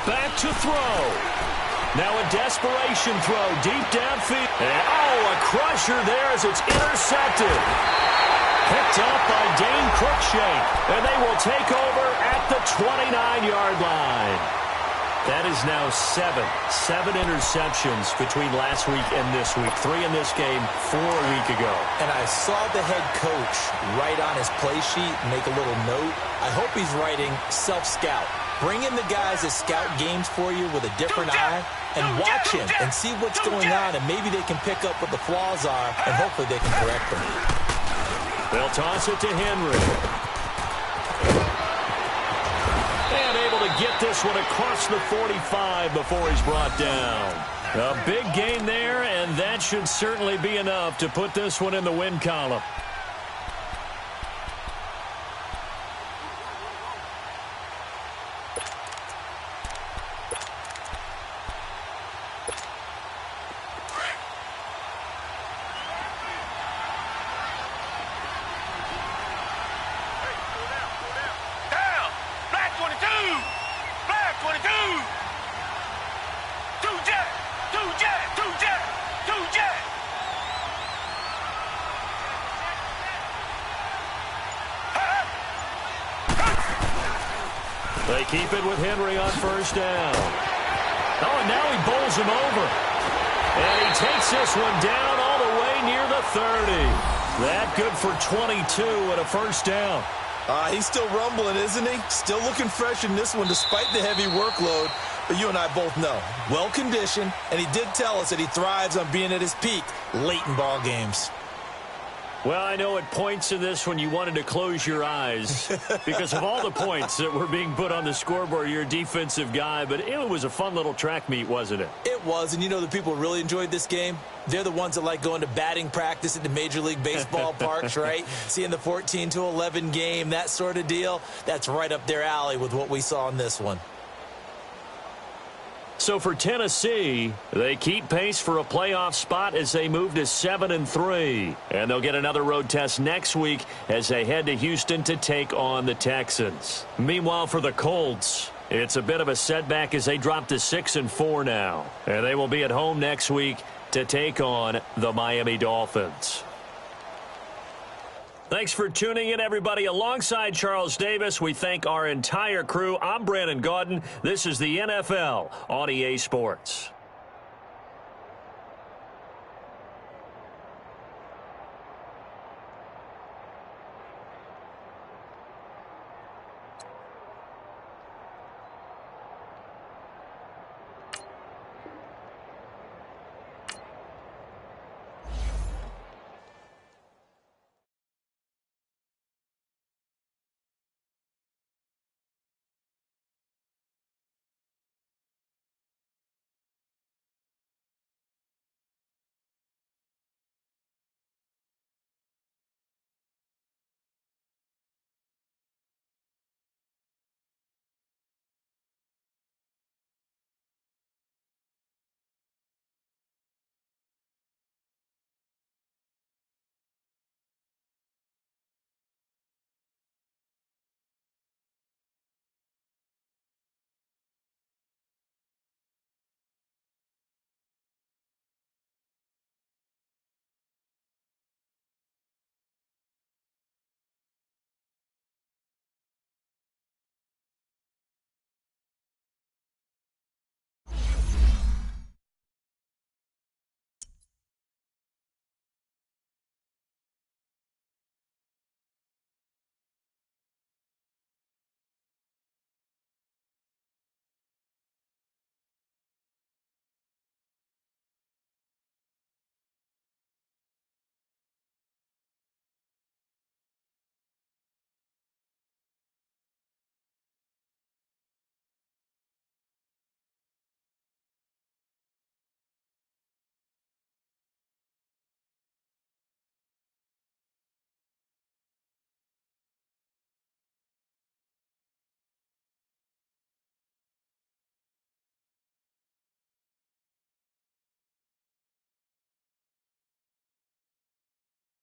Back to throw. Now a desperation throw deep downfield. And, a crusher there as it's intercepted. Picked up by Dane Cruikshank. And they will take over at the 29-yard line. That is now 7 interceptions between last week and this week. 3 in this game, 4 a week ago. And I saw the head coach write on his play sheet, make a little note. I hope he's writing self-scout. Bring in the guys that scout games for you with a different eye and watch him and see what's going on, and maybe they can pick up what the flaws are, and hopefully they can correct them. They'll toss it to Henry. And able to get this one across the 45 before he's brought down. A big gain there, and that should certainly be enough to put this one in the win column. They keep it with Henry on 1st down. And now he bowls him over. And he takes this one down all the way near the 30. That good for 22 and a 1st down. He's still rumbling, isn't he? Still looking fresh in this one despite the heavy workload. But you and I both know, well-conditioned, and he did tell us that he thrives on being at his peak late in ball games. Well, I know at points in this when you wanted to close your eyes because of all the points that were being put on the scoreboard. You're a defensive guy, but it was a fun little track meet, wasn't it? It was, and you know the people really enjoyed this game? They're the ones that like going to batting practice at the Major League Baseball parks, right? Seeing the 14-11 game, that sort of deal. That's right up their alley with what we saw in this one. So for Tennessee, they keep pace for a playoff spot as they move to 7-3. And they'll get another road test next week as they head to Houston to take on the Texans. Meanwhile, for the Colts, it's a bit of a setback as they drop to 6-4 now. And they will be at home next week to take on the Miami Dolphins. Thanks for tuning in, everybody. Alongside Charles Davis, we thank our entire crew. I'm Brandon Gaudin. This is the NFL on EA Sports.